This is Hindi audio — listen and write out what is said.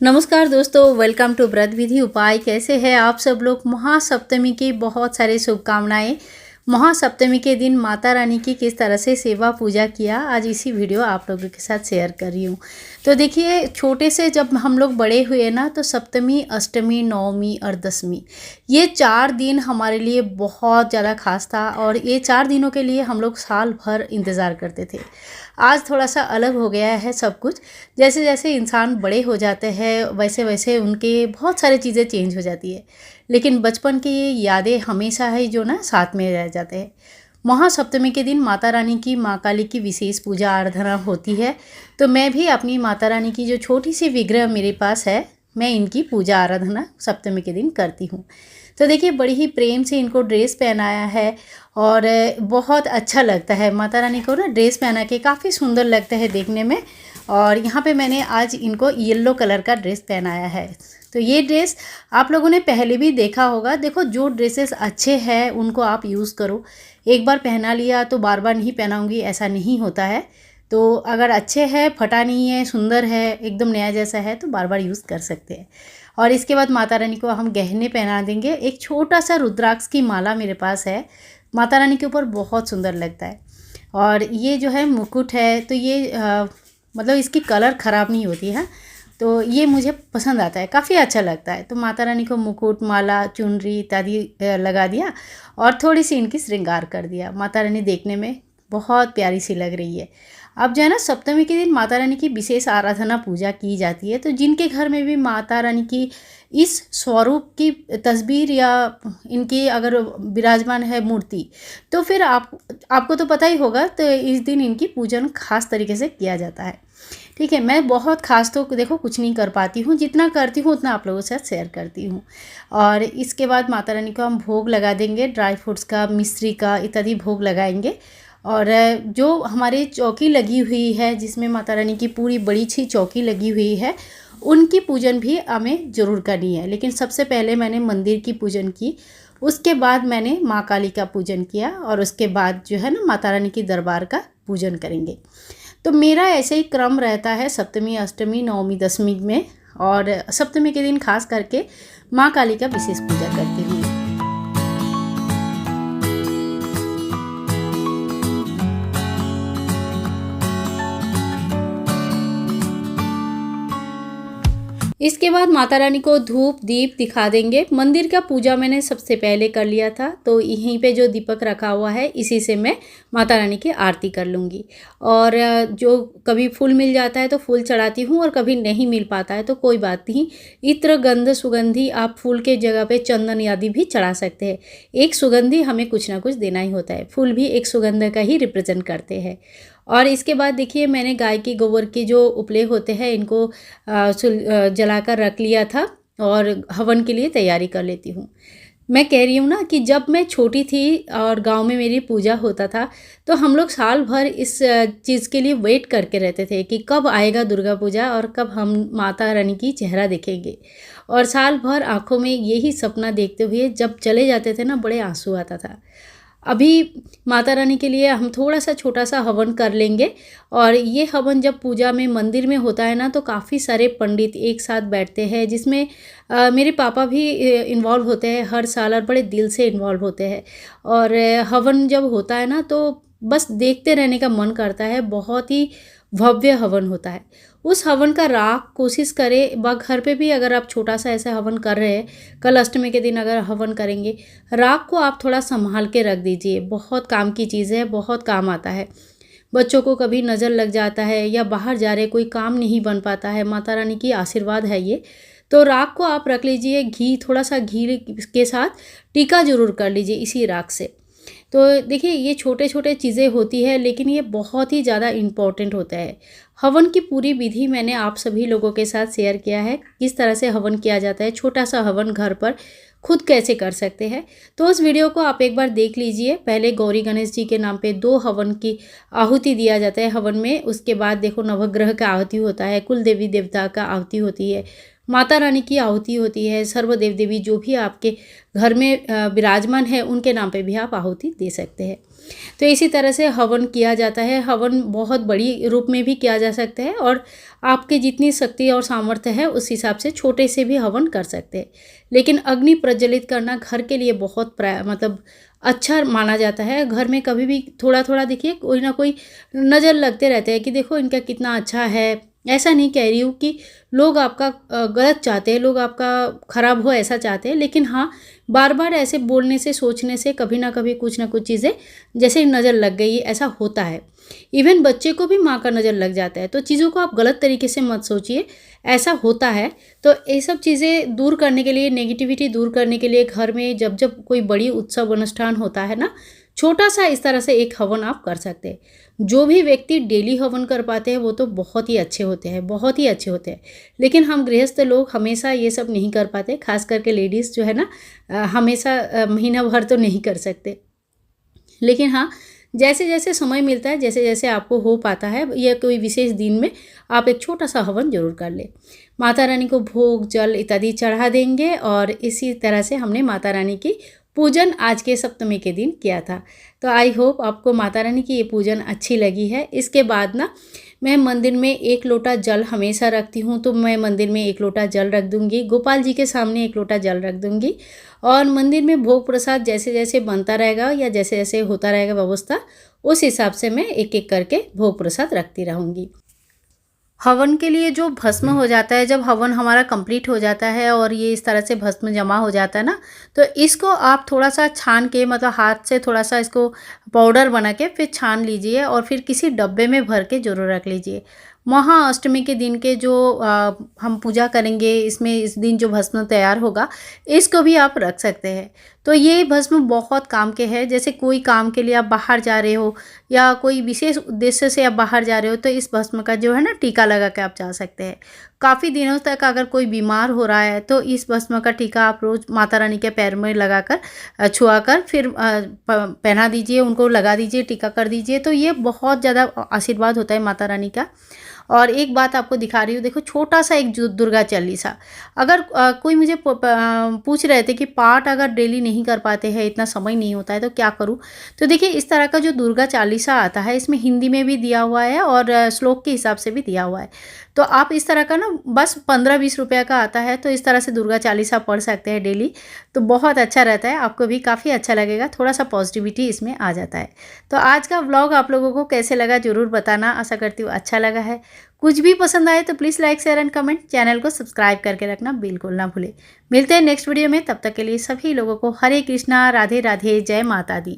नमस्कार दोस्तों, वेलकम टू व्रत विधि उपाय। कैसे हैं आप सब लोग। महासप्तमी की बहुत सारी शुभकामनाएं। महासप्तमी के दिन माता रानी की किस तरह से सेवा पूजा किया, आज इसी वीडियो आप लोगों के साथ शेयर कर रही हूँ। तो देखिए, छोटे से जब हम लोग बड़े हुए ना, तो सप्तमी, अष्टमी, नवमी और दशमी, ये 4 दिन हमारे लिए बहुत ज़्यादा खास था। और ये 4 दिनों के लिए हम लोग साल भर इंतज़ार करते थे। आज थोड़ा सा अलग हो गया है सब कुछ। जैसे जैसे इंसान बड़े हो जाते हैं वैसे वैसे उनके बहुत सारी चीज़ें चेंज हो जाती है, लेकिन बचपन की ये यादें हमेशा ही जो ना साथ में रह जाते हैं। महासप्तमी के दिन माता रानी की, माँ काली की विशेष पूजा आराधना होती है। तो मैं भी अपनी माता रानी की जो छोटी सी विग्रह मेरे पास है, मैं इनकी पूजा आराधना सप्तमी के दिन करती हूँ। तो देखिए, बड़ी ही प्रेम से इनको ड्रेस पहनाया है और बहुत अच्छा लगता है। माता रानी को ना ड्रेस पहना के काफ़ी सुंदर लगता है देखने में। और यहाँ पे मैंने आज इनको येलो कलर का ड्रेस पहनाया है। तो ये ड्रेस आप लोगों ने पहले भी देखा होगा। देखो, जो ड्रेसेस अच्छे हैं उनको आप यूज़ करो। एक बार पहना लिया तो बार बार नहीं पहनाऊँगी, ऐसा नहीं होता है। तो अगर अच्छे हैं, फटा नहीं है, सुंदर है, एकदम नया जैसा है, तो बार बार यूज़ कर सकते हैं। और इसके बाद माता रानी को हम गहने पहना देंगे। एक छोटा सा रुद्राक्ष की माला मेरे पास है, माता रानी के ऊपर बहुत सुंदर लगता है। और ये जो है मुकुट है, तो ये मतलब इसकी कलर ख़राब नहीं होती है, तो ये मुझे पसंद आता है, काफ़ी अच्छा लगता है। तो माता रानी को मुकुट, माला, चुनरी इत्यादि लगा दिया और थोड़ी सी इनकी श्रृंगार कर दिया। माता रानी देखने में बहुत प्यारी सी लग रही है। अब जो है ना, सप्तमी के दिन माता रानी की विशेष आराधना पूजा की जाती है। तो जिनके घर में भी माता रानी की इस स्वरूप की तस्वीर या इनकी अगर विराजमान है मूर्ति, तो फिर आपको तो पता ही होगा। तो इस दिन इनकी पूजन खास तरीके से किया जाता है। ठीक है, मैं बहुत खास तो देखो कुछ नहीं कर पाती हूँ, जितना करती हूँ उतना आप लोगों के साथ शेयर करती हूँ। और इसके बाद माता रानी को हम भोग लगा देंगे, ड्राई फ्रूट्स का, मिश्री का इत्यादि भोग लगाएंगे। और जो हमारे चौकी लगी हुई है, जिसमें माता रानी की पूरी बड़ी सी चौकी लगी हुई है, उनकी पूजन भी हमें ज़रूर करनी है। लेकिन सबसे पहले मैंने मंदिर की पूजन की, उसके बाद मैंने माँ काली का पूजन किया और उसके बाद जो है ना, माता रानी की दरबार का पूजन करेंगे। तो मेरा ऐसे ही क्रम रहता है सप्तमी, अष्टमी, नवमी, दशमी में। और सप्तमी के दिन खास करके माँ काली का विशेष पूजा करती हूँ। इसके बाद माता रानी को धूप दीप दिखा देंगे। मंदिर का पूजा मैंने सबसे पहले कर लिया था, तो यहीं पे जो दीपक रखा हुआ है इसी से मैं माता रानी की आरती कर लूँगी। और जो कभी फूल मिल जाता है तो फूल चढ़ाती हूँ, और कभी नहीं मिल पाता है तो कोई बात नहीं, इत्र, गंध, सुगंधी, आप फूल के जगह पे चंदन आदि भी चढ़ा सकते हैं। एक सुगंधी हमें कुछ ना कुछ देना ही होता है, फूल भी एक सुगंध का ही रिप्रेजेंट करते हैं। और इसके बाद देखिए, मैंने गाय के गोबर के जो उपले होते हैं इनको जलाकर रख लिया था और हवन के लिए तैयारी कर लेती हूँ। मैं कह रही हूँ ना कि जब मैं छोटी थी और गांव में मेरी पूजा होता था, तो हम लोग साल भर इस चीज़ के लिए वेट करके रहते थे कि कब आएगा दुर्गा पूजा और कब हम माता रानी की चेहरा देखेंगे। और साल भर आँखों में यही सपना देखते हुए जब चले जाते थे ना, बड़े आंसू आता था। अभी माता रानी के लिए हम थोड़ा सा छोटा सा हवन कर लेंगे। और ये हवन जब पूजा में मंदिर में होता है ना, तो काफ़ी सारे पंडित एक साथ बैठते हैं, जिसमें मेरे पापा भी इन्वॉल्व होते हैं हर साल, और बड़े दिल से इन्वॉल्व होते हैं। और हवन जब होता है ना, तो बस देखते रहने का मन करता है। बहुत ही भव्य हवन होता है। उस हवन का राख कोशिश करें, घर पे भी अगर आप छोटा सा ऐसा हवन कर रहे हैं, कल अष्टमी के दिन अगर हवन करेंगे, राख को आप थोड़ा संभाल के रख दीजिए। बहुत काम की चीज़ है, बहुत काम आता है। बच्चों को कभी नज़र लग जाता है या बाहर जा रहे कोई काम नहीं बन पाता है, माता रानी की आशीर्वाद है ये। तो राख को आप रख लीजिए, घी, थोड़ा सा घी के साथ टीका जरूर कर लीजिए इसी राख से। तो देखिए, ये छोटे छोटे चीज़ें होती है, लेकिन ये बहुत ही ज़्यादा इम्पॉर्टेंट होता है। हवन की पूरी विधि मैंने आप सभी लोगों के साथ शेयर किया है, किस तरह से हवन किया जाता है। छोटा सा हवन घर पर खुद कैसे कर सकते हैं, तो उस वीडियो को आप एक बार देख लीजिए। पहले गौरी गणेश जी के नाम पे 2 हवन की आहुति दिया जाता है हवन में। उसके बाद देखो, नवग्रह का आहुति होता है, कुल देवी देवता का आहुति होती है, माता रानी की आहुति होती है, सर्व देव देवी जो भी आपके घर में विराजमान है उनके नाम पे भी आप आहुति दे सकते हैं। तो इसी तरह से हवन किया जाता है। हवन बहुत बड़ी रूप में भी किया जा सकता है और आपके जितनी शक्ति और सामर्थ्य है उस हिसाब से छोटे से भी हवन कर सकते हैं। लेकिन अग्नि प्रज्वलित करना घर के लिए बहुत मतलब अच्छा माना जाता है। घर में कभी भी थोड़ा थोड़ा देखिए कोई ना कोई नज़र लगते रहते हैं कि देखो इनका कितना अच्छा है। ऐसा नहीं कह रही हूँ कि लोग आपका गलत चाहते हैं, लोग आपका ख़राब हो ऐसा चाहते हैं, लेकिन हाँ बार बार ऐसे बोलने से सोचने से कभी ना कभी कुछ ना कुछ चीज़ें जैसे नज़र लग गई ऐसा होता है। इवन बच्चे को भी माँ का नज़र लग जाता है। तो चीज़ों को आप गलत तरीके से मत सोचिए, ऐसा होता है। तो ये सब चीज़ें दूर करने के लिए, नेगेटिविटी दूर करने के लिए घर में जब जब कोई बड़ी उत्सव अनुष्ठान होता है ना, छोटा सा इस तरह से एक हवन आप कर सकते हैं। जो भी व्यक्ति डेली हवन कर पाते हैं वो तो बहुत ही अच्छे होते हैं, बहुत ही अच्छे होते हैं। लेकिन हम गृहस्थ लोग हमेशा ये सब नहीं कर पाते, खास करके लेडीज़ जो है ना हमेशा महीना भर तो नहीं कर सकते। लेकिन हाँ जैसे जैसे समय मिलता है, जैसे जैसे आपको हो पाता है या कोई विशेष दिन में आप एक छोटा सा हवन जरूर कर ले। माता रानी को भोग जल इत्यादि चढ़ा देंगे और इसी तरह से हमने माता रानी की पूजन आज के सप्तमी के दिन किया था। तो आई होप आपको माता रानी की ये पूजन अच्छी लगी है। इसके बाद ना मैं मंदिर में 1 लोटा जल हमेशा रखती हूँ, तो मैं मंदिर में 1 लोटा जल रख दूँगी, गोपाल जी के सामने 1 लोटा जल रख दूँगी और मंदिर में भोग प्रसाद जैसे जैसे बनता रहेगा या जैसे जैसे होता रहेगा व्यवस्था, उस हिसाब से मैं एक एक करके भोग प्रसाद रखती रहूँगी। हवन के लिए जो भस्म हो जाता है, जब हवन हमारा कंप्लीट हो जाता है और ये इस तरह से भस्म जमा हो जाता है ना, तो इसको आप थोड़ा सा छान के मतलब हाथ से थोड़ा सा इसको पाउडर बना के फिर छान लीजिए और फिर किसी डब्बे में भर के जरूर रख लीजिए। महाअष्टमी के दिन के जो हम पूजा करेंगे इसमें इस दिन जो भस्म तैयार होगा इसको भी आप रख सकते हैं। तो ये भस्म बहुत काम के है। जैसे कोई काम के लिए आप बाहर जा रहे हो या कोई विशेष उद्देश्य से आप बाहर जा रहे हो तो इस भस्म का जो है ना टीका लगा के आप जा सकते हैं। काफ़ी दिनों तक अगर कोई बीमार हो रहा है तो इस भस्म का टीका आप रोज़ माता रानी के पैर में लगाकर छुआ कर फिर पहना दीजिए, उनको लगा दीजिए, टीका कर दीजिए। तो ये बहुत ज़्यादा आशीर्वाद होता है माता रानी का। और एक बात आपको दिखा रही हूँ, देखो छोटा सा एक दुर्गा चालीसा। अगर कोई मुझे पूछ रहे थे कि पाठ अगर डेली नहीं कर पाते हैं, इतना समय नहीं होता है तो क्या करूँ, तो देखिए इस तरह का जो दुर्गा चालीसा आता है इसमें हिंदी में भी दिया हुआ है और श्लोक के हिसाब से भी दिया हुआ है। तो आप इस तरह का ना बस 15-20 रुपये का आता है, तो इस तरह से दुर्गा चालीसा पढ़ सकते हैं डेली। तो बहुत अच्छा रहता है, आपको भी काफ़ी अच्छा लगेगा, थोड़ा सा पॉजिटिविटी इसमें आ जाता है। तो आज का व्लॉग आप लोगों को कैसे लगा ज़रूर बताना, आशा करती हूँ अच्छा लगा है। कुछ भी पसंद आए तो please like share and comment, channel को सब्सक्राइब करके रखना बिल्कुल ना भूले। मिलते हैं नेक्स्ट वीडियो में, तब तक के लिए सभी लोगों को हरे कृष्णा, राधे राधे, जय माता दी।